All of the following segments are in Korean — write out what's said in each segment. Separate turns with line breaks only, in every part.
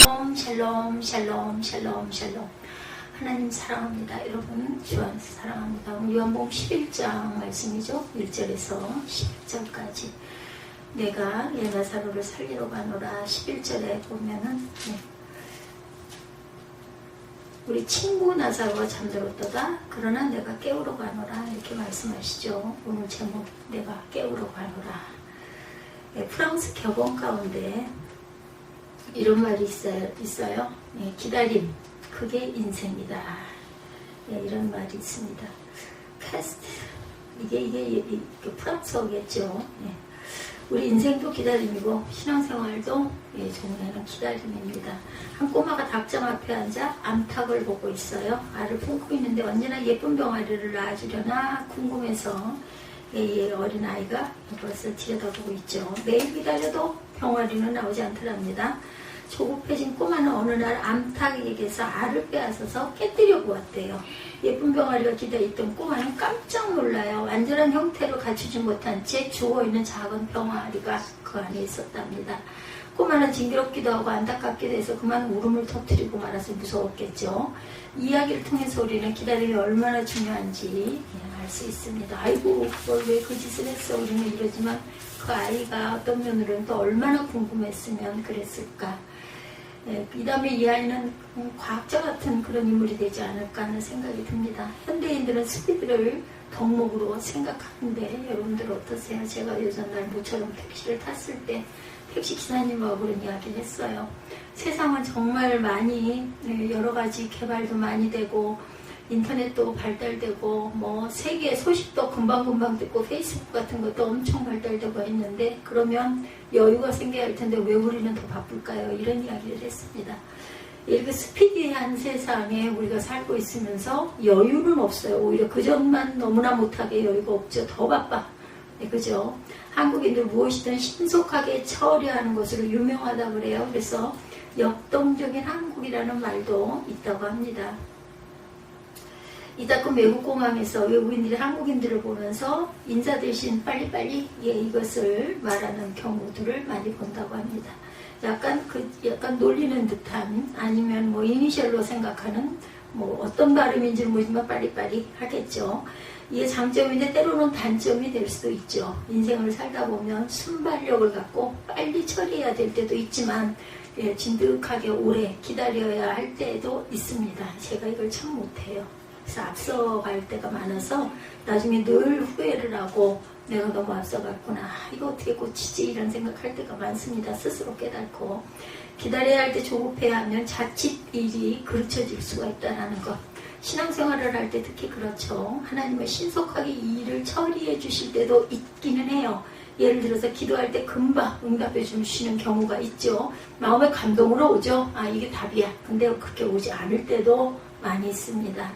샬롬 샬롬 샬롬 샬롬. 하나님 사랑합니다. 여러분 주 안에서 사랑합니다. 요한복음 11장 말씀이죠. 1절에서 11절까지 내가 나사로를 살리러 가노라. 11절에 보면은 우리 친구 나사로가 잠들었다가 그러나 내가 깨우러 가노라 이렇게 말씀하시죠. 오늘 제목 내가 깨우러 가노라. 프랑스 격언 가운데 이런 말이 있어요. 기다림 그게 인생이다. 이런 말이 있습니다. 캐스트 이게 프랑스어겠죠. 우리 인생도 기다림이고 신앙생활도 정말은 기다림입니다. 한 꼬마가 닭장 앞에 앉아 암탉을 보고 있어요. 알을 품고 있는데 언제나 예쁜 병아리를 낳아주려나 궁금해서 어린아이가 이것을 들여다보고 있죠. 매일 기다려도 병아리는 나오지 않더랍니다. 조급해진 꼬마는 어느 날 암탉에게서 알을 빼앗아서 깨뜨려 보았대요. 예쁜 병아리가 기다렸던 꼬마는 깜짝 놀라요. 완전한 형태를 갖추지 못한 채 죽어있는 작은 병아리가 그 안에 있었답니다. 꼬마는 징그럽기도 하고 안타깝기도 해서 그만 울음을 터뜨리고 말아서 무서웠겠죠. 이야기를 통해서 우리는 기다림이 얼마나 중요한지 알 수 있습니다. 아이고 그걸 왜 그 짓을 했어 우리는 이러지만 그 아이가 어떤 면으로는 또 얼마나 궁금했으면 그랬을까. 이 다음에 이 아이는 과학자 같은 그런 인물이 되지 않을까 하는 생각이 듭니다. 현대인들은 스피드를 덕목으로 생각하는데 여러분들 어떠세요? 제가 요전날 모처럼 택시를 탔을 때 택시 기사님하고 그런 이야기를 했어요. 세상은 정말 많이 여러 가지 개발도 많이 되고 인터넷도 발달되고 뭐 세계 소식도 금방금방 듣고 페이스북 같은 것도 엄청 발달되고 있는데 그러면 여유가 생겨야 할 텐데 왜 우리는 더 바쁠까요? 이런 이야기를 했습니다. 이렇게 스피디한 세상에 우리가 살고 있으면서 여유는 없어요. 오히려 그전만 너무나 못하게 여유가 없죠. 더 바빠. 그죠? 한국인들 무엇이든 신속하게 처리하는 것으로 유명하다고 그래요. 그래서 역동적인 한국이라는 말도 있다고 합니다. 이따금 외국 공항에서 외국인들이 한국인들을 보면서 인사 대신 빨리빨리 이것을 말하는 경우들을 많이 본다고 합니다. 약간 놀리는 듯한 아니면 뭐 이니셜로 생각하는 뭐 어떤 발음인지는 모르지만 빨리빨리 하겠죠. 이게 장점인데 때로는 단점이 될 수도 있죠. 인생을 살다 보면 순발력을 갖고 빨리 처리해야 될 때도 있지만 진득하게 오래 기다려야 할 때도 있습니다. 제가 이걸 참 못해요. 그래서 앞서갈 때가 많아서 나중에 늘 후회를 하고 내가 너무 앞서갔구나. 이거 어떻게 고치지? 이런 생각할 때가 많습니다. 스스로 깨닫고 기다려야 할 때 조급해야 하면 자칫 일이 그르쳐질 수가 있다는 것. 신앙생활을 할 때 특히 그렇죠. 하나님은 신속하게 이 일을 처리해 주실 때도 있기는 해요. 예를 들어서 기도할 때 금방 응답해 주시는 경우가 있죠. 마음의 감동으로 오죠. 아 이게 답이야. 근데 그렇게 오지 않을 때도 많이 있습니다.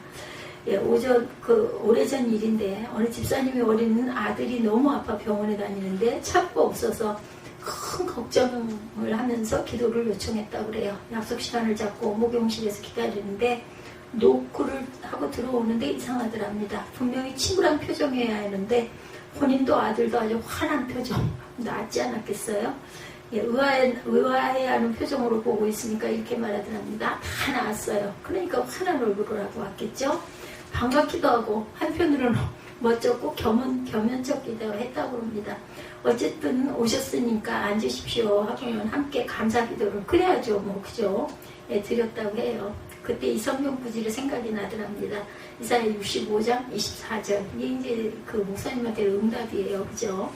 오래전 일인데 어느 집사님이 어린 아들이 너무 아파 병원에 다니는데 차가 없어서 큰 걱정을 하면서 기도를 요청했다고 그래요. 약속 시간을 잡고 목욕실에서 기다리는데 노크를 하고 들어오는데 이상하더랍니다. 분명히 친구랑 표정해야 하는데 본인도 아들도 아주 화난 표정, 낫지 않았겠어요? 의아해하는 표정으로 보고 있으니까 이렇게 말하더랍니다. 다 나았어요. 그러니까 화난 얼굴을 하고 왔겠죠? 반갑기도 하고 한편으로는 멋졌고 겸연쩍기도 했다고 합니다. 어쨌든 오셨으니까 앉으십시오 하고는 함께 감사 기도를 그래야죠. 뭐 그죠? 드렸다고 해요. 그때 이 성경 구절이 생각이 나더랍니다. 이사야 65장 24절 이게 이제 그 목사님한테 응답이에요. 그죠?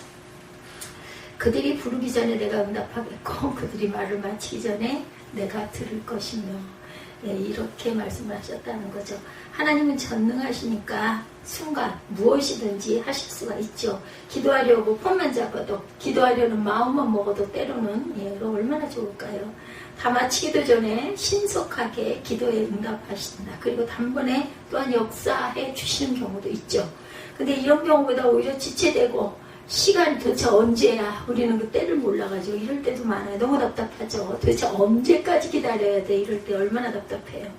그들이 부르기 전에 내가 응답하겠고 그들이 말을 마치기 전에 내가 들을 것이며 이렇게 말씀을 하셨다는 거죠. 하나님은 전능하시니까 순간 무엇이든지 하실 수가 있죠. 기도하려고 폰만 잡아도 기도하려는 마음만 먹어도 때로는 얼마나 좋을까요? 다 마치기도 전에 신속하게 기도에 응답하신다. 그리고 단번에 또한 역사해 주시는 경우도 있죠. 근데 이런 경우보다 오히려 지체되고 시간이 도대체 언제야? 우리는 그 때를 몰라가지고 이럴 때도 많아요. 너무 답답하죠. 도대체 언제까지 기다려야 돼? 이럴 때 얼마나 답답해요.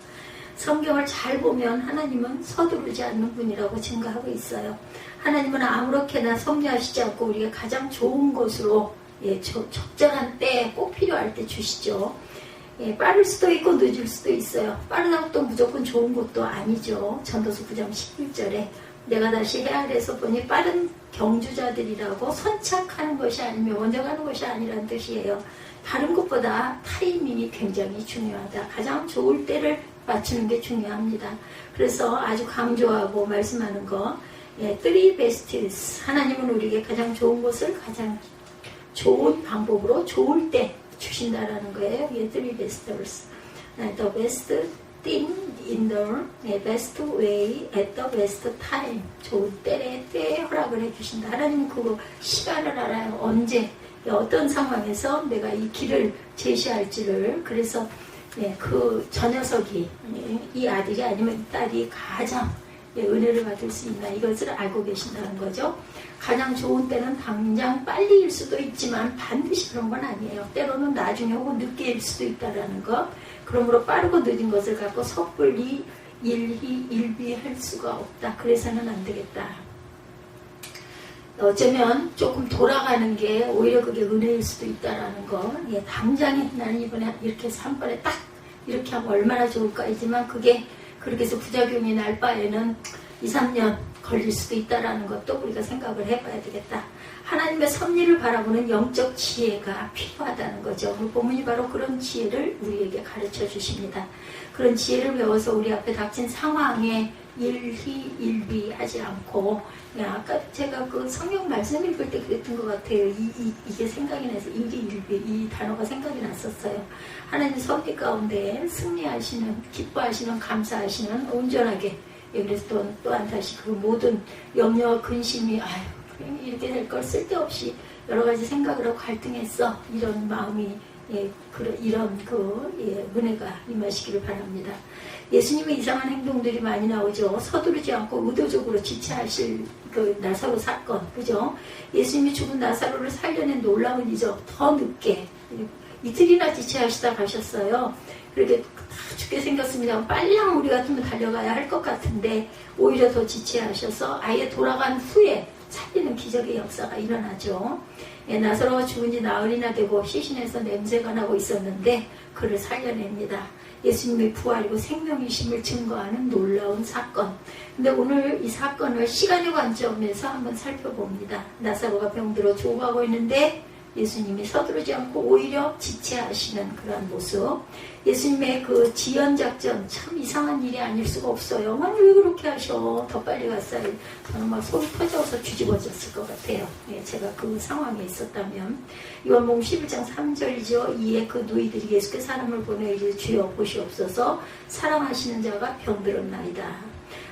성경을 잘 보면 하나님은 서두르지 않는 분이라고 증거하고 있어요. 하나님은 아무렇게나 섭리하시지 않고 우리가 가장 좋은 것으로 적절한 때 꼭 필요할 때 주시죠. 빠를 수도 있고 늦을 수도 있어요. 빠르다고 또 무조건 좋은 것도 아니죠. 전도서 9장 11절에 내가 다시 헤아려서 보니 빠른 경주자들이라고 선착하는 것이 아니면 먼저 가는 것이 아니라는 뜻이에요. 다른 것보다 타이밍이 굉장히 중요하다. 가장 좋을 때를 맞추는 게 중요합니다. 그래서 아주 강조하고 말씀하는 거, three bests. 하나님은 우리에게 가장 좋은 것을 가장 좋은 방법으로 좋을 때 주신다라는 거예요. three bests. The best thing in the best way at the best time. 좋은 때에 허락을 해주신다. 하나님은 그 시간을 알아요. 언제, 어떤 상황에서 내가 이 길을 제시할지를. 그래서 그 저 녀석이, 이 아들이 아니면 이 딸이 가장 은혜를 받을 수 있나, 이것을 알고 계신다는 거죠. 가장 좋은 때는 당장 빨리일 수도 있지만 반드시 그런 건 아니에요. 때로는 나중에 혹은 늦게일 수도 있다는 것. 그러므로 빠르고 늦은 것을 갖고 섣불리 일비할 수가 없다. 그래서는 안 되겠다. 어쩌면 조금 돌아가는 게 오히려 그게 은혜일 수도 있다라는 거. 당장에 나는 이번에 이렇게 해서 한 번에 딱 이렇게 하면 얼마나 좋을까이지만 그게 그렇게 해서 부작용이 날 바에는 2, 3년 걸릴 수도 있다라는 것도 우리가 생각을 해봐야 되겠다. 하나님의 섭리를 바라보는 영적 지혜가 필요하다는 거죠. 오늘 본문이 바로 그런 지혜를 우리에게 가르쳐 주십니다. 그런 지혜를 배워서 우리 앞에 닥친 상황에 일희일비하지 않고, 아까 제가 그 성경 말씀 읽을 때 그랬던 것 같아요. 이게 생각이 나서 일희일비, 이 단어가 생각이 났었어요. 하나님 섭리 가운데 승리하시는, 기뻐하시는, 감사하시는, 온전하게. 그래서 또한 다시 그 모든 염려와 근심이 이렇게 될 걸 쓸데없이 여러 가지 생각을 하고 갈등했어. 이런 마음이, 이런 은혜가 임하시기를 바랍니다. 예수님의 이상한 행동들이 많이 나오죠. 서두르지 않고 의도적으로 지체하실 그 나사로 사건, 그죠? 예수님이 죽은 나사로를 살려낸 놀라운 이적, 더 늦게 이틀이나 지체하시다 가셨어요. 그렇게 다 죽게 생겼습니다. 빨리 하면 우리 같으면 달려가야 할 것 같은데 오히려 더 지체하셔서 아예 돌아간 후에 살리는 기적의 역사가 일어나죠. 나사로가 죽은 지 나흘이나 되고 시신에서 냄새가 나고 있었는데 그를 살려냅니다. 예수님의 부활이고 생명이심을 증거하는 놀라운 사건. 근데 오늘 이 사건을 시간의 관점에서 한번 살펴봅니다. 나사로가 병들어 죽어가고 있는데 예수님이 서두르지 않고 오히려 지체하시는 그런 모습. 예수님의 그 지연작전, 참 이상한 일이 아닐 수가 없어요. 아니 왜 그렇게 하셔? 더 빨리 갔어야. 저는 막 속이 터져서 뒤집어졌을 것 같아요. 제가 그 상황에 있었다면. 요한복음 11장 3절이죠. 이에 그 누이들이 예수께 사람을 보내 이르되 주여 보시옵소서, 사랑하시는 자가 병들었나이다.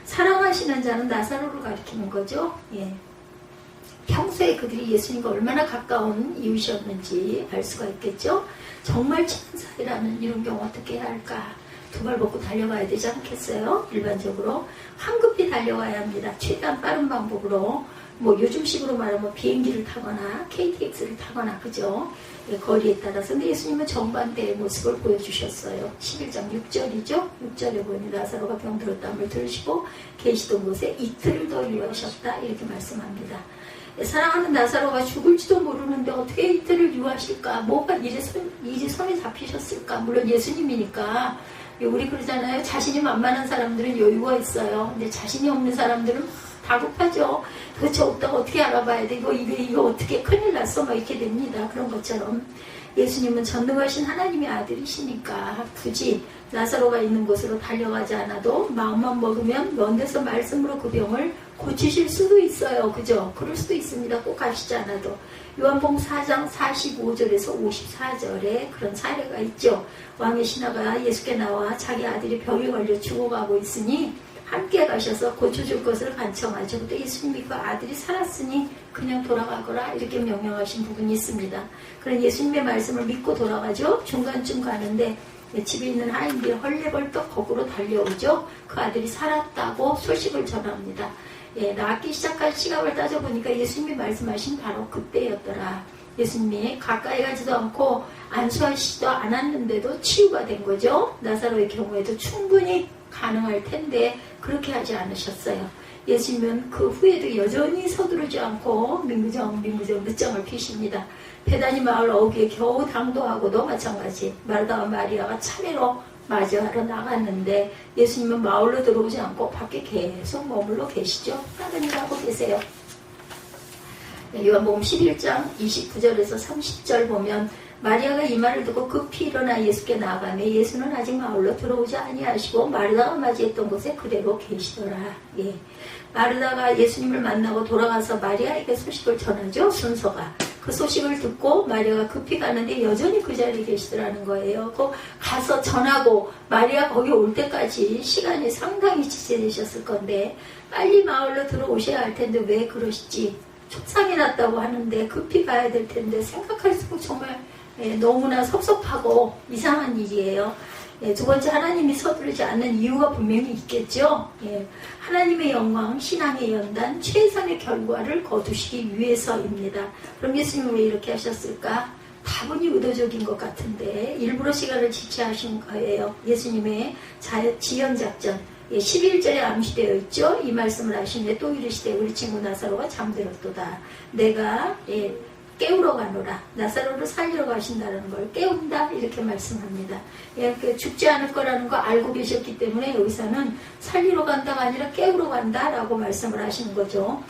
사랑하시는 자는 나사로를 가리키는 거죠. 평소에 그들이 예수님과 얼마나 가까운 이웃이었는지 알 수가 있겠죠. 정말 천사라는 이런 경우 어떻게 해야 할까? 두 발 먹고 달려가야 되지 않겠어요? 일반적으로 황급히 달려가야 합니다. 최대한 빠른 방법으로, 요즘식으로 말하면 비행기를 타거나 KTX를 타거나, 그죠? 거리에 따라서. 근데 예수님은 정반대의 모습을 보여주셨어요. 11장 6절이죠. 6절에 보니 나사로가 병들었다함을 들으시고 계시던 곳에 이틀을 더 유하셨다, 이렇게 말씀합니다. 사랑하는 나사로가 죽을지도 모르는데 어떻게 이틀을 유하실까? 뭐가 일이 손에 잡히셨을까? 물론 예수님이니까. 우리 그러잖아요. 자신이 만만한 사람들은 여유가 있어요. 근데 자신이 없는 사람들은 다급하죠. 도대체 없다고 어떻게 알아봐야 돼? 이거 어떻게 큰일 났어? 막 이렇게 됩니다. 그런 것처럼 예수님은 전능하신 하나님의 아들이시니까 굳이 나사로가 있는 곳으로 달려가지 않아도 마음만 먹으면 먼 데서 말씀으로 그 병을 고치실 수도 있어요. 그죠? 그럴 수도 있습니다. 꼭 가시지 않아도. 요한복음 4장 45절에서 54절에 그런 사례가 있죠. 왕의 신하가 예수께 나와 자기 아들이 병에 걸려 죽어가고 있으니 함께 가셔서 고쳐줄 것을 간청하죠. 그때 예수님이 그 아들이 살았으니 그냥 돌아가거라, 이렇게 명령하신 부분이 있습니다. 그런 예수님의 말씀을 믿고 돌아가죠. 중간쯤 가는데 집에 있는 아이들이 헐레벌떡 거꾸로 달려오죠. 그 아들이 살았다고 소식을 전합니다. 낫기 시작한 시각을 따져보니까 예수님이 말씀하신 바로 그때였더라. 예수님이 가까이 가지도 않고 안수하시지도 않았는데도 치유가 된 거죠. 나사로의 경우에도 충분히 가능할 텐데 그렇게 하지 않으셨어요. 예수님은 그 후에도 여전히 서두르지 않고 민구정 늦장을 피십니다. 베다니 마을 어귀에 겨우 당도하고도 마찬가지 마르다와 마리아가 차례로 맞이하러 나갔는데 예수님은 마을로 들어오지 않고 밖에 계속 머물러 계시죠. 다른 일 하고 계세요. 요한복음 11장 29절에서 30절 보면 마리아가 이 말을 듣고 급히 일어나 예수께 나아가며 예수는 아직 마을로 들어오지 아니하시고 마르다가 맞이했던 곳에 그대로 계시더라. 예. 마르다가 예수님을 만나고 돌아가서 마리아에게 소식을 전하죠. 순서가. 그 소식을 듣고 마리아가 급히 가는데 여전히 그 자리에 계시더라는 거예요. 그 가서 전하고 마리아 거기 올 때까지 시간이 상당히 지체되셨을 건데 빨리 마을로 들어오셔야 할 텐데 왜 그러시지? 촉상이 났다고 하는데 급히 가야 될 텐데 생각할수록 정말 너무나 섭섭하고 이상한 일이에요. 두 번째, 하나님이 서두르지 않는 이유가 분명히 있겠죠. 하나님의 영광, 신앙의 연단, 최선의 결과를 거두시기 위해서입니다. 그럼 예수님은 왜 이렇게 하셨을까? 다분히 의도적인 것 같은데 일부러 시간을 지체하신 거예요. 예수님의 지연작전 11절에 암시되어 있죠. 이 말씀을 하시네. 또 이르시되 우리 친구 나사로가 잠들었도다. 내가 깨우러 가노라. 나사로를 살리러 가신다는 걸 깨운다 이렇게 말씀합니다. 죽지 않을 거라는 거 알고 계셨기 때문에 여기서는 살리러 간다가 아니라 깨우러 간다라고 말씀을 하시는 거죠.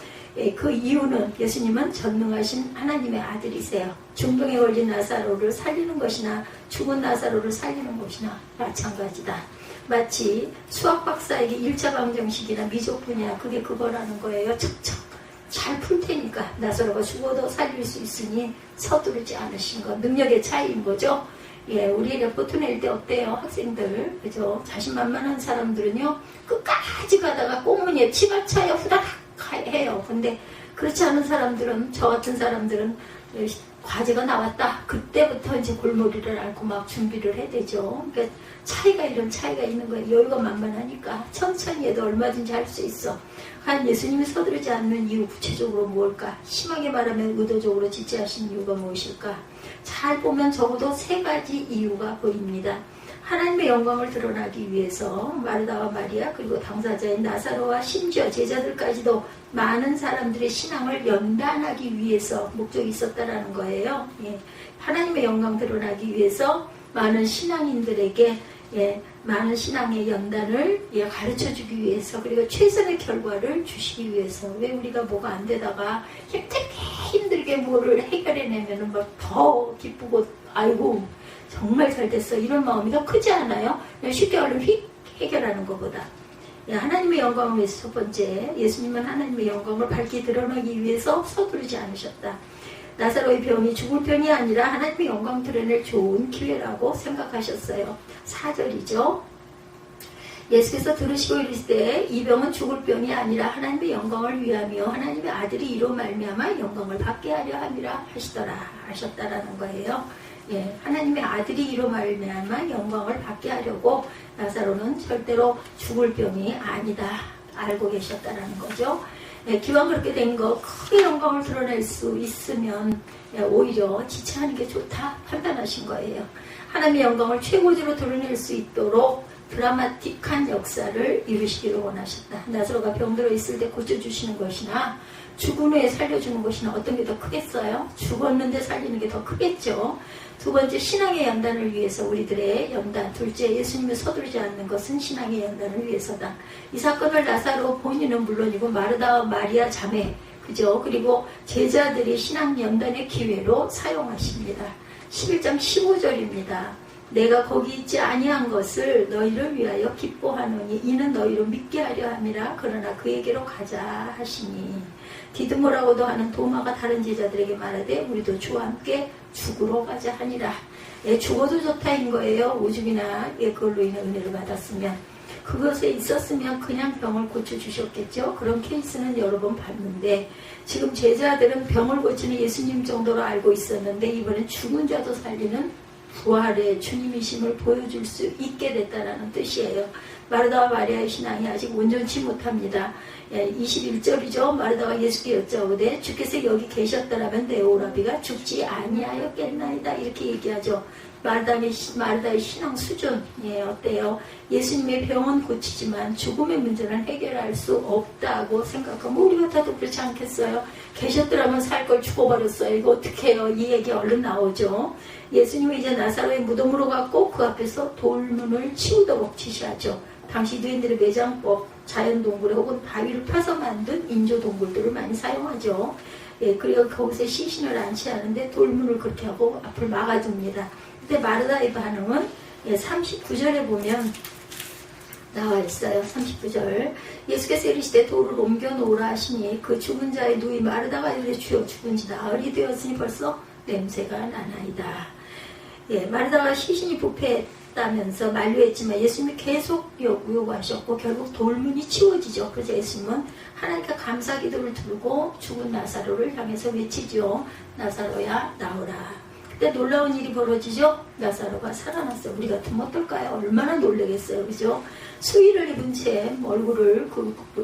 그 이유는 예수님은 전능하신 하나님의 아들이세요. 중병에 걸린 나사로를 살리는 것이나 죽은 나사로를 살리는 것이나 마찬가지다. 마치 수학 박사에게 1차 방정식이나 미적분이나 그게 그거라는 거예요. 척척 잘 풀 테니까 나사로가 죽어도 살릴 수 있으니 서두르지 않으신 것. 능력의 차이인 거죠. 우리 레포트 낼 때 어때요? 학생들, 그죠? 자신만만한 사람들은요, 끝까지 가다가 꽁무니에 치가 차요, 후다닥 해요. 근데 그렇지 않은 사람들은, 저 같은 사람들은 과제가 나왔다. 그때부터 이제 골머리를 앓고 막 준비를 해야 되죠. 그러니까 이런 차이가 있는 거예요. 여유가 만만하니까 천천히 해도 얼마든지 할 수 있어. 한 예수님이 서두르지 않는 이유 구체적으로 무엇일까? 심하게 말하면 의도적으로 지체하신 이유가 무엇일까? 잘 보면 적어도 3가지 이유가 보입니다. 하나님의 영광을 드러나기 위해서 마르다와 마리아 그리고 당사자인 나사로와 심지어 제자들까지도 많은 사람들의 신앙을 연단하기 위해서 목적이 있었다라는 거예요. 하나님의 영광 드러나기 위해서 많은 신앙인들에게 많은 신앙의 연단을 가르쳐주기 위해서 그리고 최선의 결과를 주시기 위해서. 왜 우리가 뭐가 안 되다가 힘들게 뭐를 해결해내면 막 더 기쁘고 아이고 정말 잘 됐어 이런 마음이 더 크지 않아요? 쉽게 얼른 휙 해결하는 것보다. 하나님의 영광을 위해서 첫 번째, 예수님은 하나님의 영광을 밝게 드러나기 위해서 서두르지 않으셨다. 나사로의 병이 죽을 병이 아니라 하나님의 영광 드러낼 좋은 기회라고 생각하셨어요. 4절이죠. 예수께서 들으시고 이르시되 이 병은 죽을 병이 아니라 하나님의 영광을 위하며 하나님의 아들이 이로 말미암아 영광을 받게 하려 함이라 하셨다라는 거예요. 하나님의 아들이 이로 말미암아 영광을 받게 하려고 나사로는 절대로 죽을 병이 아니다 알고 계셨다라는 거죠. 기왕 그렇게 된 거 크게 영광을 드러낼 수 있으면 오히려 지체하는 게 좋다 판단하신 거예요. 하나님의 영광을 최고조로 드러낼 수 있도록 드라마틱한 역사를 이루시기를 원하셨다. 나사로가 병들어 있을 때 고쳐주시는 것이나 죽은 후에 살려주는 것이나 어떤 게 더 크겠어요? 죽었는데 살리는 게 더 크겠죠. 두 번째, 신앙의 연단을 위해서 우리들의 연단. 둘째, 예수님을 서두르지 않는 것은 신앙의 연단을 위해서다. 이 사건을 나사로 본인은 물론이고 마르다와 마리아 자매, 그죠? 그리고 제자들이 신앙 연단의 기회로 사용하십니다. 11장 15절입니다. 내가 거기 있지 아니한 것을 너희를 위하여 기뻐하노니 이는 너희로 믿게 하려 함이라. 그러나 그에게로 가자 하시니 디드모라고도 하는 도마가 다른 제자들에게 말하되 우리도 주와 함께 죽으러 가자 하니라. 죽어도 좋다인 거예요. 오죽이나 그걸로 인해 은혜를 받았으면. 그것에 있었으면 그냥 병을 고쳐주셨겠죠. 그런 케이스는 여러 번 봤는데 지금 제자들은 병을 고치는 예수님 정도로 알고 있었는데 이번엔 죽은 자도 살리는 부활의 주님이심을 보여줄 수 있게 됐다는 뜻이에요. 마르다와 마리아의 신앙이 아직 온전치 못합니다. 21절이죠. 마르다가 예수께 여짜오되 주께서 여기 계셨더라면 내 오라비가 죽지 아니하였겠나이다 이렇게 얘기하죠. 마르다의 신앙 수준, 예, 어때요? 예수님의 병은 고치지만 죽음의 문제는 해결할 수 없다고 생각하면 우리 같아도 그렇지 않겠어요? 계셨더라면 살 걸 죽어버렸어요. 이거 어떻게 해요? 이 얘기 얼른 나오죠. 예수님은 이제 나사로의 무덤으로 갔고 그 앞에서 돌문을 치우도록 지시하죠. 당시 유대인들의 매장법, 자연동굴에 혹은 바위를 펴서 만든 인조동굴들을 많이 사용하죠. 예, 그리고 거기서 시신을 안치하는데 돌문을 그렇게 하고 앞을 막아둡니다. 그때 마르다의 반응은 39절에 보면 나와 있어요. 39절. 예수께서 이르시되 돌을 옮겨 놓으라 하시니 그 죽은 자의 누이 마르다가 이르되 주여 죽은 지 나흘이 되었으니 벌써 냄새가 나나이다. 예, 마르다가 시신이 부패했다면서 만류했지만 예수님이 계속 요구하셨고 결국 돌문이 치워지죠. 그래서 예수님은 하나님께 감사 기도를 들고 죽은 나사로를 향해서 외치죠. 나사로야 나오라. 그때 놀라운 일이 벌어지죠. 나사로가 살아났어요. 우리 같으면 어떨까요? 얼마나 놀라겠어요. 그죠? 수의를 입은 채 얼굴을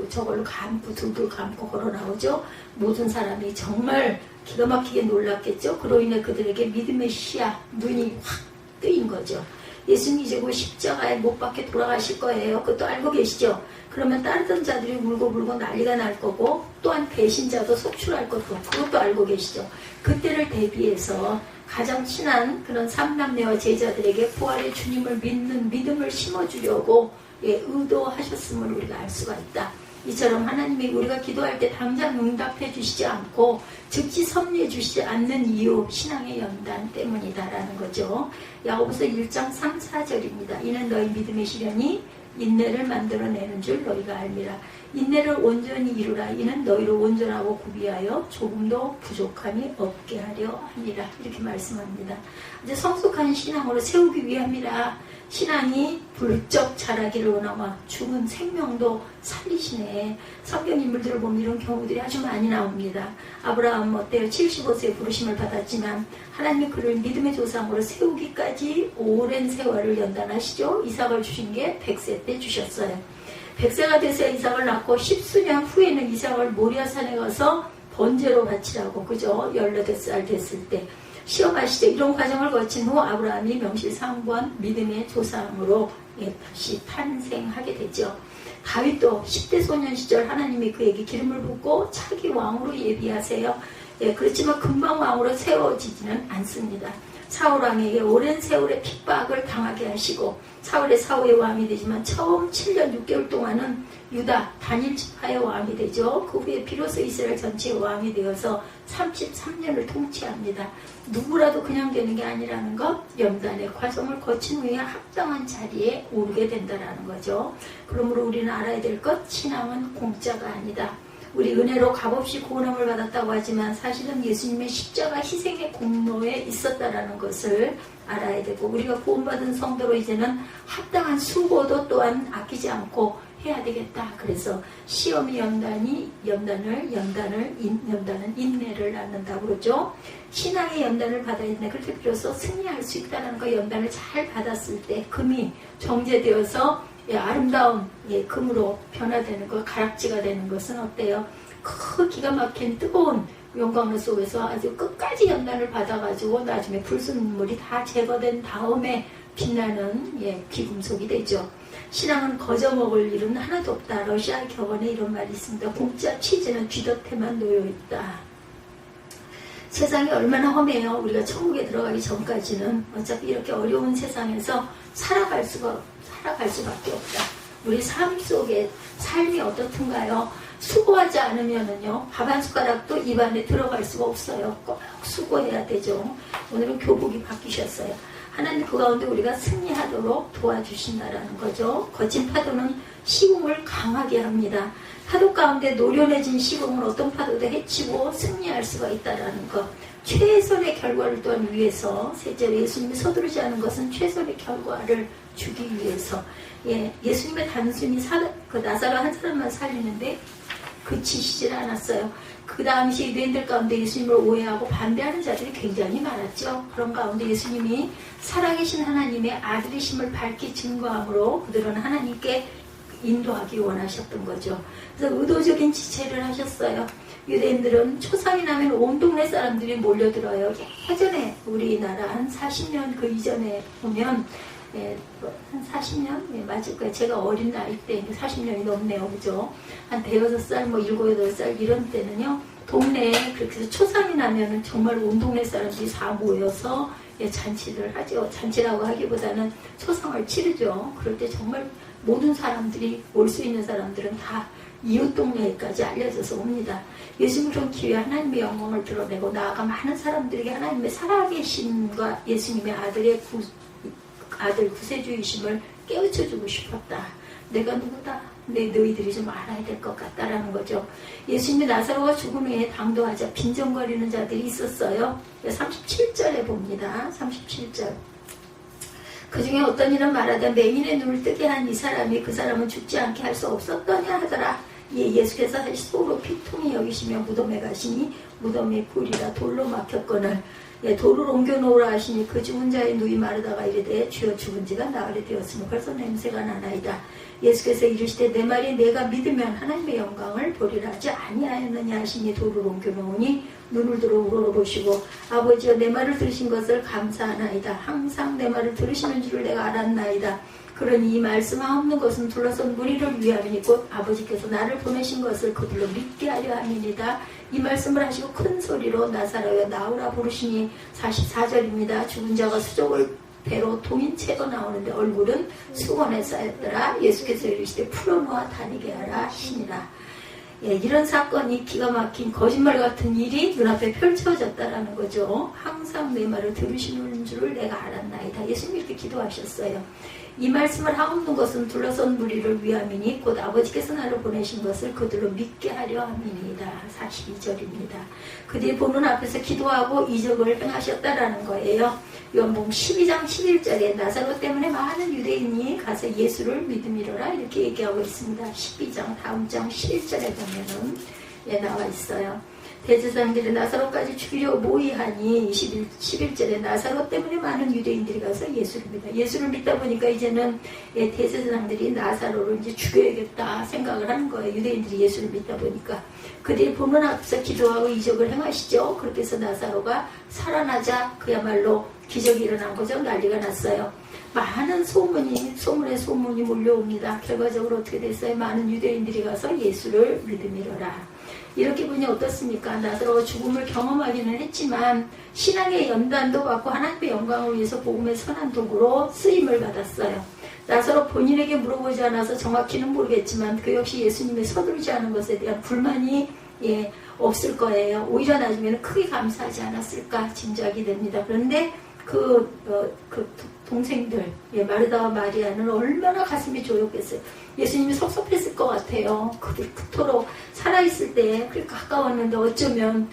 저걸로 감고 둘둘 감고 걸어 나오죠. 모든 사람이 정말 기가 막히게 놀랐겠죠. 그로 인해 그들에게 믿음의 시야, 눈이 확 뜨인 거죠. 예수님이 이제 그 십자가에 못 박혀 돌아가실 거예요. 그것도 알고 계시죠? 그러면 따르던 자들이 울고불고 난리가 날 거고 또한 배신자도 속출할 것도 그것도 알고 계시죠? 그때를 대비해서 가장 친한 그런 삼남매와 제자들에게 부활의 주님을 믿는 믿음을 심어주려고 의도하셨음을 우리가 알 수가 있다. 이처럼 하나님이 우리가 기도할 때 당장 응답해 주시지 않고 즉시 섭리해 주시지 않는 이유 신앙의 연단 때문이다라는 거죠. 야고보서 1장 3, 4절입니다. 이는 너희 믿음의 시련이 인내를 만들어내는 줄 너희가 알미라. 인내를 온전히 이루라. 이는 너희를 온전하고 구비하여 조금도 부족함이 없게 하려 하니라. 이렇게 말씀합니다. 이제 성숙한 신앙으로 세우기 위함이라. 신앙이 불적 자라기를 원하와 죽은 생명도 살리시네. 성경 인물들을 보면 이런 경우들이 아주 많이 나옵니다. 아브라함 어때요? 75세에 부르심을 받았지만 하나님이 그를 믿음의 조상으로 세우기까지 오랜 세월을 연단하시죠. 이삭을 주신 게 100세 때 주셨어요. 100세가 돼서 이삭을 낳고 10수년 후에는 이삭을 모리아산에 가서 번제로 바치라고, 그죠? 18살 됐을 때 시험하시죠. 이런 과정을 거친 후 아브라함이 명실상부한 믿음의 조상으로 다시 탄생하게 되죠. 다윗도 10대 소년 시절 하나님이 그에게 기름을 붓고 차기 왕으로 예비하세요. 그렇지만 금방 왕으로 세워지지는 않습니다. 사울 왕에게 오랜 세월의 핍박을 당하게 하시고 사울의 사후의 왕이 되지만 처음 7년 6개월 동안은 유다 단일 지파의 왕이 되죠. 그 후에 비로소 이스라엘 전체의 왕이 되어서 33년을 통치합니다. 누구라도 그냥 되는 게 아니라는 것, 연단의 과정을 거친 후에 합당한 자리에 오르게 된다는 거죠. 그러므로 우리는 알아야 될 것, 신앙은 공짜가 아니다. 우리 은혜로 값없이 구원함을 받았다고 하지만 사실은 예수님의 십자가 희생의 공로에 있었다라는 것을 알아야 되고, 우리가 구원받은 성도로 이제는 합당한 수고도 또한 아끼지 않고 해야 되겠다. 그래서 시험이 연단은 인내를 낳는다고 그러죠. 신앙의 연단을 받아야 된다. 그렇게 비로소 승리할 수 있다는 거. 연단을 잘 받았을 때 금이 정제되어서 아름다운 금으로 변화되는 것, 가락지가 되는 것은 어때요? 그 기가 막힌 뜨거운 영광로 속에서 아주 끝까지 연단을 받아가지고 나중에 불순물이 다 제거된 다음에 빛나는 귀금속이 되죠. 신앙은 거저먹을 일은 하나도 없다. 러시아 격언에 이런 말이 있습니다. 공짜 치즈는 쥐덫에만 놓여있다. 세상이 얼마나 험해요. 우리가 천국에 들어가기 전까지는 어차피 이렇게 어려운 세상에서 살아갈 수밖에 없다. 우리 삶 속에 삶이 어떻든가요? 수고하지 않으면은요, 밥 한 숟가락도 입안에 들어갈 수가 없어요. 꼭 수고해야 되죠. 오늘은 교복이 바뀌셨어요. 하나님 그 가운데 우리가 승리하도록 도와주신다라는 거죠. 거친 파도는 시공을 강하게 합니다. 파도 가운데 노련해진 시공은 어떤 파도도 해치고 승리할 수가 있다라는 것. 최선의 결과를 또한 위해서, 셋째로 예수님이 서두르지 않은 것은 최선의 결과를 주기 위해서. 예수님의 단순히 나사로 한 사람만 살리는데 그치시질 않았어요. 그 당시 유대인들 가운데 예수님을 오해하고 반대하는 자들이 굉장히 많았죠. 그런 가운데 예수님이 살아계신 하나님의 아들이심을 밝히 증거함으로 그들은 하나님께 인도하기 원하셨던 거죠. 그래서 의도적인 지체를 하셨어요. 유대인들은 초상이 나면 온 동네 사람들이 몰려들어요. 예전에 우리나라 한 40년 그 이전에 보면 한 40년? 맞을 거예요. 제가 어린 나이 때 40년이 넘네요. 그죠? 한 5살, 7, 8살 이런 때는요. 동네에 그렇게 해서 초상이 나면은 정말 온 동네 사람들이 다 모여서 잔치를 하죠. 잔치라고 하기보다는 초상을 치르죠. 그럴 때 정말 모든 사람들이 올 수 있는 사람들은 다 이웃 동네까지 알려져서 옵니다. 예수님을 통해 기회 하나님의 영광을 드러내고 나아가 많은 사람들에게 하나님의 살아계심과 예수님의 아들 구세주이심을 깨우쳐주고 싶었다. 내가 누구다? 너희들이 좀 알아야 될 것 같다라는 거죠. 예수님이 나사로가 죽은 후에 당도하자 빈정거리는 자들이 있었어요. 37절에 봅니다. 37절. 그 중에 어떤 이는 말하되 맹인의 눈을 뜨게 한 이 사람이 그 사람은 죽지 않게 할 수 없었더냐 하더라. 예수께서 다시 소로 피통이 여기시며 무덤에 가시니 무덤이 불이라 돌로 막혔거늘 돌을 옮겨놓으라 하시니 그 죽은 자의 누이 마르다가 이르되 주여 죽은 지가 나흘이 되었으니 벌써 냄새가 나나이다. 예수께서 이르시되 내 말이 내가 믿으면 하나님의 영광을 보리라 하지 아니하였느냐 하시니 돌을 옮겨놓으니 눈을 들어 우러러보시고 아버지여 내 말을 들으신 것을 감사하나이다. 항상 내 말을 들으시는 줄을 내가 알았나이다. 그러니 이 말씀 없는 것은 둘러선 무리를 위함이니 곧 아버지께서 나를 보내신 것을 그들로 믿게 하려 함이니이다. 이 말씀을 하시고 큰 소리로 나사로여 나오라 부르시니 44절입니다. 죽은 자가 수족을 배로 동인 채로 나오는데 얼굴은 수건에 쌓였더라. 예수께서 이르시되 풀어놓아 다니게 하라 하시니라. 이런 사건이 기가 막힌 거짓말 같은 일이 눈앞에 펼쳐졌다라는 거죠. 항상 내 말을 들으시는 줄을 내가 알았나이다. 예수님이 이렇게 기도하셨어요. 이 말씀을 하옵는 것은 둘러선 무리를 위함이니 곧 아버지께서 나를 보내신 것을 그들로 믿게 하려 함이니이다. 42절입니다. 그들이 보는 앞에서 기도하고 이적을 행하셨다라는 거예요. 요한복음 12장 11절에 나사로 때문에 많은 유대인이 가서 예수를 믿음이로라 이렇게 얘기하고 있습니다. 12장 다음 장 11절에 보면은 나와 있어요. 대제사장들이 나사로까지 죽이려 모의하니 11절에 나사로 때문에 많은 유대인들이 가서 예수를 믿다. 예수를 믿다 보니까 이제는 대제사장들이 나사로를 이제 죽여야겠다 생각을 하는 거예요. 유대인들이 예수를 믿다 보니까. 그들이 보는 앞에서 기도하고 이적을 행하시죠. 그렇게 해서 나사로가 살아나자 그야말로 기적이 일어난 거죠. 난리가 났어요. 많은 소문이 몰려옵니다. 결과적으로 어떻게 됐어요? 많은 유대인들이 가서 예수를 믿음이로라. 이렇게 보니 어떻습니까? 나사로가 죽음을 경험하기는 했지만 신앙의 연단도 받고 하나님의 영광을 위해서 복음의 선한 도구로 쓰임을 받았어요. 나사로 본인에게 물어보지 않아서 정확히는 모르겠지만 그 역시 예수님의 서두르지 않은 것에 대한 불만이 없을 거예요. 오히려 나중에는 크게 감사하지 않았을까 짐작이 됩니다. 그런데 그 동생들 마르다와 마리아는 얼마나 가슴이 조였겠어요. 예수님이 섭섭했을 것 같아요. 그들 그토록 살아있을 때 그렇게 가까웠는데 어쩌면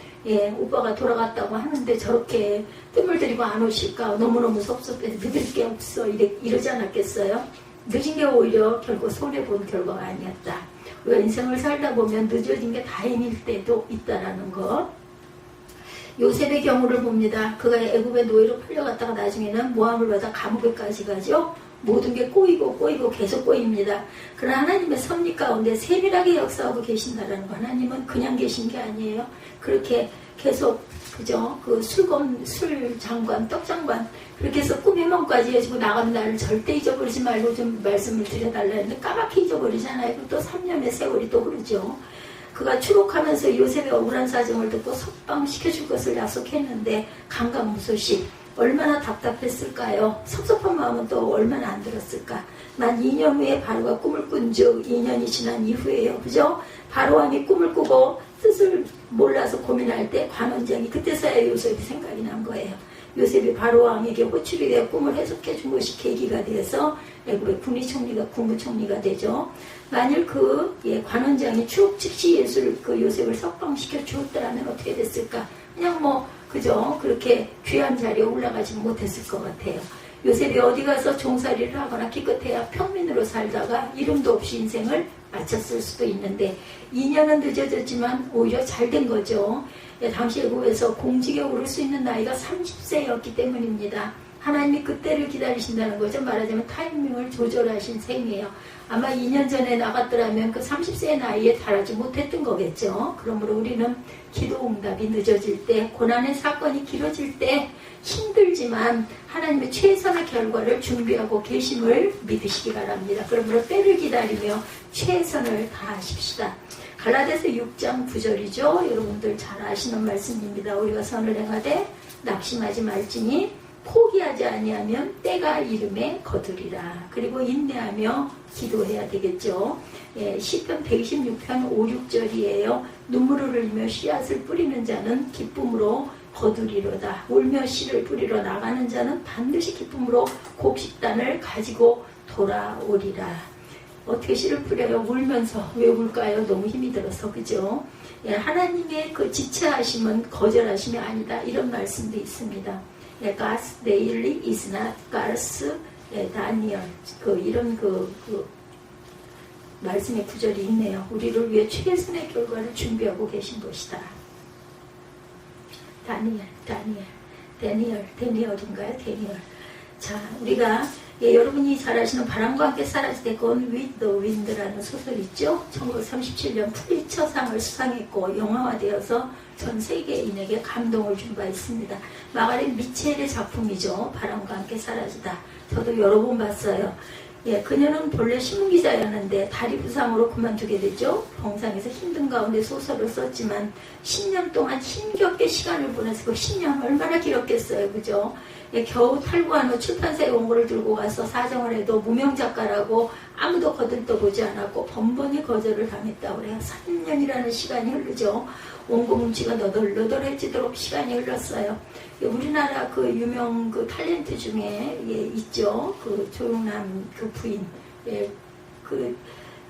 오빠가 돌아갔다고 하는데 저렇게 뜸을 들이고 안 오실까 너무너무 섭섭해서 믿을 게 없어 이러지 않았겠어요? 늦은 게 오히려 결국 손해본 결과가 아니었다. 우리가 인생을 살다 보면 늦어진 게 다행일 때도 있다라는 것. 요셉의 경우를 봅니다. 그가 애굽의 노예로 팔려갔다가 나중에는 모함을 받아 감옥에까지 가죠. 모든 게 꼬이고 계속 꼬입니다. 그러나 하나님의 섭리 가운데 세밀하게 역사하고 계신다라는 거. 하나님은 그냥 계신 게 아니에요. 그렇게 계속 그죠? 그 술장관, 떡장관 그렇게 해서 꿈의梦까지 해주고 나간 날을 절대 잊어버리지 말고 좀 말씀을 드려달라 했는데 까맣게 잊어버리잖아요. 또 3년의 세월이 또 흐르죠. 그가 추록하면서 요셉의 억울한 사정을 듣고 석방시켜줄 것을 약속했는데 강간무소식 얼마나 답답했을까요? 섭섭한 마음은 또 얼마나 안 들었을까? 난 2년 후에 바로가 꿈을 꾼 즉 2년이 지난 이후에요. 그죠? 바로왕이 꿈을 꾸고 뜻을 몰라서 고민할 때 관원장이 그때서야 요셉이 생각이 난 거예요. 요셉이 바로왕에게 호출이 되어 꿈을 해석해 준 것이 계기가 되어서 애굽의 국무총리가 되죠. 만일 관원장이 추억 즉시 요셉을 석방시켜 주었더라면 어떻게 됐을까? 그냥 그죠? 그렇게 귀한 자리에 올라가지 못했을 것 같아요. 요셉이 어디 가서 종살이를 하거나 기껏해야 평민으로 살다가 이름도 없이 인생을 마쳤을 수도 있는데 2년은 늦어졌지만 오히려 잘 된 거죠. 당시 애굽에서 공직에 오를 수 있는 나이가 30세였기 때문입니다. 하나님이 그때를 기다리신다는 거죠. 말하자면 타이밍을 조절하신 셈이에요. 아마 2년 전에 나갔더라면 그 30세의 나이에 달하지 못했던 거겠죠. 그러므로 우리는 기도 응답이 늦어질 때, 고난의 사건이 길어질 때 힘들지만 하나님의 최선의 결과를 준비하고 계심을 믿으시기 바랍니다. 그러므로 때를 기다리며 최선을 다하십시다. 갈라디아서 6장 9절이죠. 여러분들 잘 아시는 말씀입니다. 우리가 선을 행하되 낙심하지 말지니 포기하지 아니하면 때가 이름에 거두리라. 그리고 인내하며 기도해야 되겠죠. 예, 시편 126편 5, 6절이에요. 눈물을 흘리며 씨앗을 뿌리는 자는 기쁨으로 거두리로다. 울며 씨를 뿌리러 나가는 자는 반드시 기쁨으로 곡식단을 가지고 돌아오리라. 어떻게 씨를 뿌려요? 울면서. 왜 울까요? 너무 힘이 들어서. 그죠? 예, 하나님의 그 지체하심은 거절하심이 아니다. 이런 말씀도 있습니다. 예, God's daily is not God's Daniel. 이런 말씀의 구절이 있네요. 우리를 위해 최선의 결과를 준비하고 계신 것이다. 데니얼인가요? 데니얼. 자, 우리가 여러분이 잘 아시는 바람과 함께 사라질 때 Gone with the Wind라는 소설 있죠? 1937년 퓰리처상을 수상했고 영화화되어서 전 세계인에게 감동을 준 바 있습니다. 마가렛 미첼의 작품이죠. 바람과 함께 사라지다. 저도 여러 번 봤어요. 예, 그녀는 본래 신문기자였는데 다리 부상으로 그만두게 되죠. 병상에서 힘든 가운데 소설을 썼지만 10년 동안 힘겹게 시간을 보내서 그 10년 얼마나 길었겠어요. 그죠? 예, 겨우 탈구한 후 출판사에 원고를 들고 가서 사정을 해도 무명작가라고 아무도 거들떠보지 않았고 번번이 거절을 당했다고 그래요. 3년이라는 시간이 흐르죠. 원고 뭉치가 너덜너덜해지도록 시간이 흘렀어요. 예, 우리나라 그 유명 그 탤런트 중에 있죠. 그 조용남 그 부인. 예, 그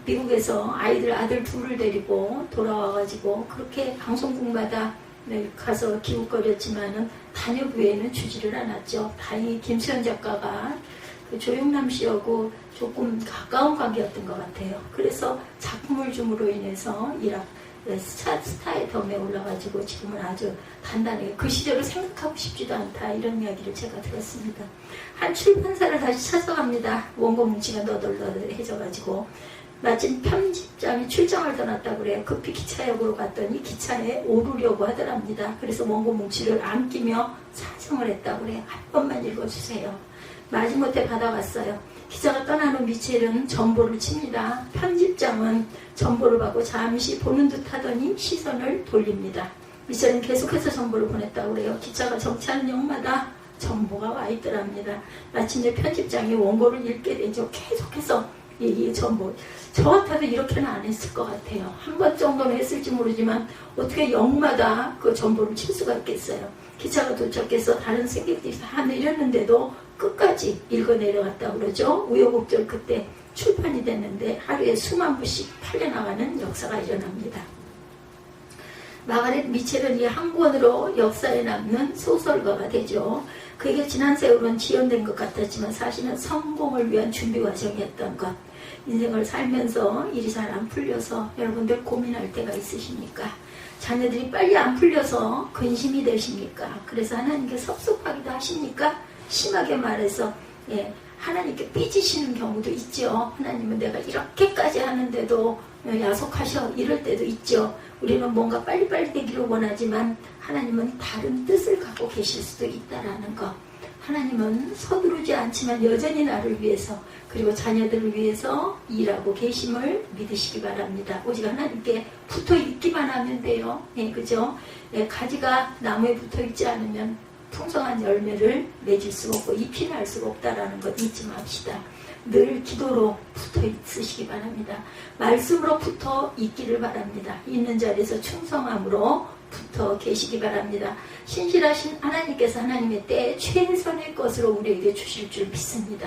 미국에서 아들 둘을 데리고 돌아와가지고 그렇게 방송국마다 가서 기웃거렸지만은 단역 외에는 주지를 않았죠. 다행히 김수현 작가가 그 조용남 씨하고 조금 가까운 관계였던 것 같아요. 그래서 작품을 줌으로 인해서 스타의 덤에 올라가지고 지금은 아주 단단하게 그 시절을 생각하고 싶지도 않다 이런 이야기를 제가 들었습니다. 한 출판사를 다시 찾아갑니다. 원고 뭉치가 너덜너덜해져가지고 마침 편집장이 출장을 떠났다고 그래요. 급히 기차역으로 갔더니 기차에 오르려고 하더랍니다. 그래서 원고 뭉치를 안 끼며 사정을 했다고 그래요. 한 번만 읽어주세요. 마지못해 받아갔어요. 기자가 떠난 후 미첼은 전보를 칩니다. 편집장은 전보를 받고 잠시 보는 듯 하더니 시선을 돌립니다. 미첼은 계속해서 전보를 보냈다고 그래요. 기차가 정차하는 역마다 전보가 와 있더랍니다. 마침내 편집장이 원고를 읽게 되죠. 계속해서 이 전보. 저 같아도 이렇게는 안 했을 것 같아요. 한 번 정도는 했을지 모르지만 어떻게 역마다 그 전보를 칠 수가 있겠어요. 기차가 도착해서 다른 승객들이 다 내렸는데도 끝까지 읽어 내려갔다고 그러죠. 우여곡절 그때 출판이 됐는데 하루에 수만 부씩 팔려나가는 역사가 일어납니다. 마가렛 미첼은 이 한 권으로 역사에 남는 소설가가 되죠. 그에게 지난 세월은 지연된 것 같았지만 사실은 성공을 위한 준비 과정이었던 것. 인생을 살면서 일이 잘 안 풀려서 여러분들 고민할 때가 있으십니까? 자녀들이 빨리 안 풀려서 근심이 되십니까? 그래서 하나님께 섭섭하기도 하십니까? 심하게 말해서 하나님께 삐지시는 경우도 있죠. 하나님은 내가 이렇게까지 하는데도 야속하셔 이럴 때도 있죠. 우리는 뭔가 빨리빨리 되기를 원하지만 하나님은 다른 뜻을 갖고 계실 수도 있다라는 것. 하나님은 서두르지 않지만 여전히 나를 위해서 그리고 자녀들을 위해서 일하고 계심을 믿으시기 바랍니다. 오직 하나님께 붙어 있기만 하면 돼요. 그죠? 가지가 나무에 붙어 있지 않으면 풍성한 열매를 맺을 수가 없고 잎이 날 수가 없다라는 것 잊지 맙시다. 늘 기도로 붙어 있으시기 바랍니다. 말씀으로 붙어 있기를 바랍니다. 있는 자리에서 충성함으로 붙어 계시기 바랍니다. 신실하신 하나님께서 하나님의 때에 최선의 것으로 우리에게 주실 줄 믿습니다.